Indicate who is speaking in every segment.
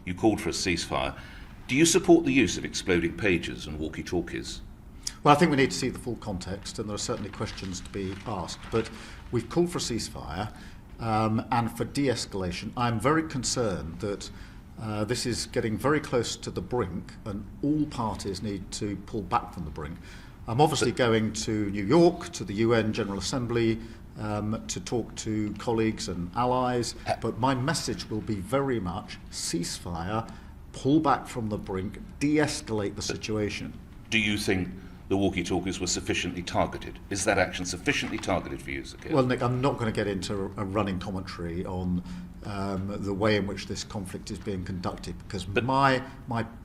Speaker 1: you called for a ceasefire. Do you support the use of exploding pagers and walkie-talkies?
Speaker 2: Well, I think we need to see the full context, and there are certainly questions to be asked. But we've called for a ceasefire and for de-escalation. I'm very concerned that this is getting very close to the brink, and all parties need to pull back from the brink. I'm obviously going to New York, to the UN General Assembly, to talk to colleagues and allies, but my message will be very much ceasefire, pull back from the brink, de-escalate the situation.
Speaker 1: Do you think the walkie-talkies were sufficiently targeted? Is that action sufficiently targeted for you, Sir Keir?
Speaker 2: Well, Nick, I'm not going to get into a running commentary on the way in which this conflict is being conducted, because my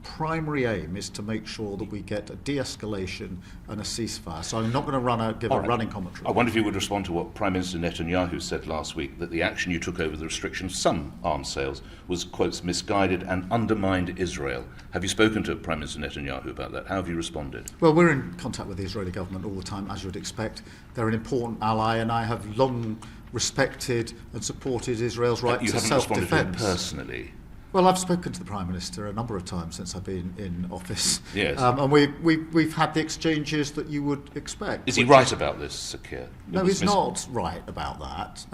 Speaker 2: primary aim is to make sure that we get a de-escalation and a ceasefire. So I'm not going to give a running commentary.
Speaker 1: I wonder if you would respond to what Prime Minister Netanyahu said last week, that the action you took over the restriction of some arms sales was, quotes, misguided and undermined Israel. Have you spoken to Prime Minister Netanyahu about that? How have you responded?
Speaker 2: Well, we're in contact with the Israeli government all the time, as you would expect. They're an important ally, and I have long respected and supported Israel's right to self-defence.
Speaker 1: You haven't responded to him personally?
Speaker 2: Well, I've spoken to the Prime Minister a number of times since I've been in office.
Speaker 1: Yes.
Speaker 2: And we've had the exchanges that you would expect.
Speaker 1: Is he right about this, Sir Keir?
Speaker 2: No, he's not right about that.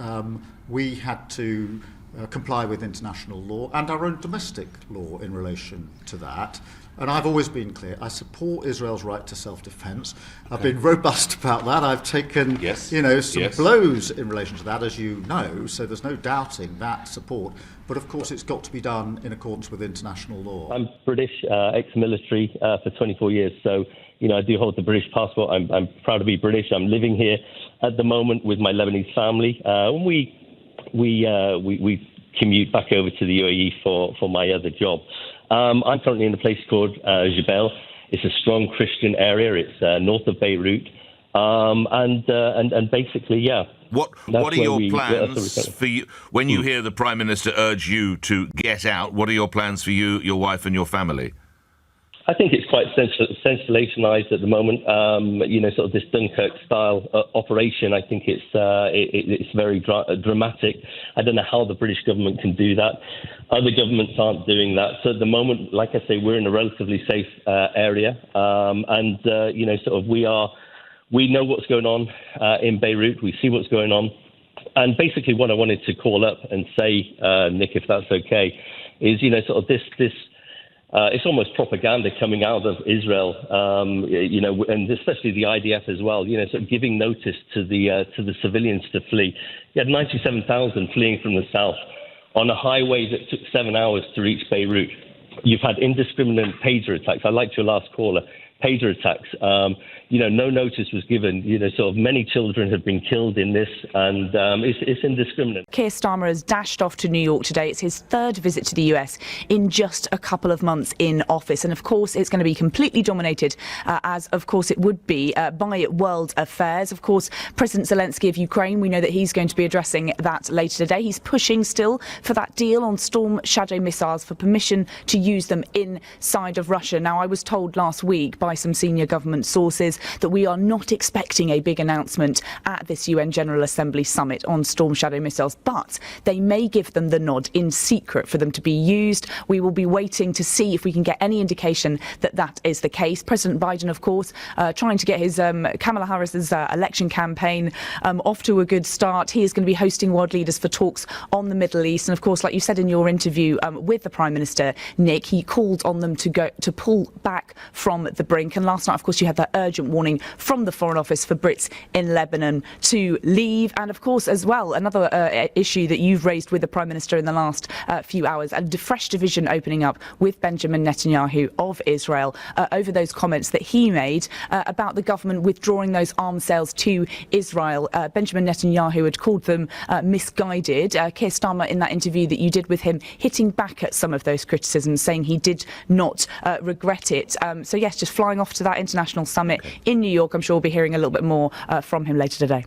Speaker 2: We had to comply with international law and our own domestic law in relation to that. And I've always been clear, I support Israel's right to self-defence. I've been robust about that. I've taken, some blows in relation to that, as you know, so there's no doubting that support. But of course, it's got to be done in accordance with international law.
Speaker 3: I'm British, ex-military for 24 years, so I do hold the British passport. I'm proud to be British. I'm living here at the moment with my Lebanese family. We commute back over to the UAE for my other job. I'm currently in a place called Jebel. It's a strong Christian area. It's north of Beirut, and basically, yeah.
Speaker 1: What are your plans for you when you hear the Prime Minister urge you to get out? What are your plans for you, your wife, and your family?
Speaker 3: I think it's quite sensationalised at the moment. Sort of this Dunkirk-style operation. I think it's very dramatic. I don't know how the British government can do that. Other governments aren't doing that. So at the moment, like I say, we're in a relatively safe area, we know what's going on in Beirut. We see what's going on, and basically, what I wanted to call up and say, Nick, if that's okay, is this. It's almost propaganda coming out of Israel, and especially the IDF as well. Sort of giving notice to the civilians to flee. You had 97,000 fleeing from the south on a highway that took 7 hours to reach Beirut. You've had indiscriminate pager attacks. I liked your last caller. Pager attacks. No notice was given. Many children have been killed in this, and it's indiscriminate.
Speaker 4: Keir Starmer has dashed off to New York today. It's his third visit to the US in just a couple of months in office. And of course, it's going to be completely dominated, as of course it would be, by world affairs. Of course, President Zelensky of Ukraine, we know that he's going to be addressing that later today. He's pushing still for that deal on Storm Shadow missiles, for permission to use them inside of Russia. Now, I was told last week by some senior government sources that we are not expecting a big announcement at this UN General Assembly summit on Storm Shadow missiles, but they may give them the nod in secret for them to be used. We will be waiting to see if we can get any indication that that is the case. President Biden, of course, trying to get his Kamala Harris's election campaign off to a good start. He is going to be hosting world leaders for talks on the Middle East. And of course, like you said in your interview with the Prime Minister, Nick, he called on them to pull back from the brink. And last night, of course, you had that urgent warning from the Foreign Office for Brits in Lebanon to leave. And of course, as well, another issue that you've raised with the Prime Minister in the last few hours, a fresh division opening up with Benjamin Netanyahu of Israel over those comments that he made about the government withdrawing those arms sales to Israel. Benjamin Netanyahu had called them misguided. Keir Starmer, in that interview that you did with him, hitting back at some of those criticisms, saying he did not regret it. So yes, just flying off to that international summit in New York. I'm sure we'll be hearing a little bit more from him later today.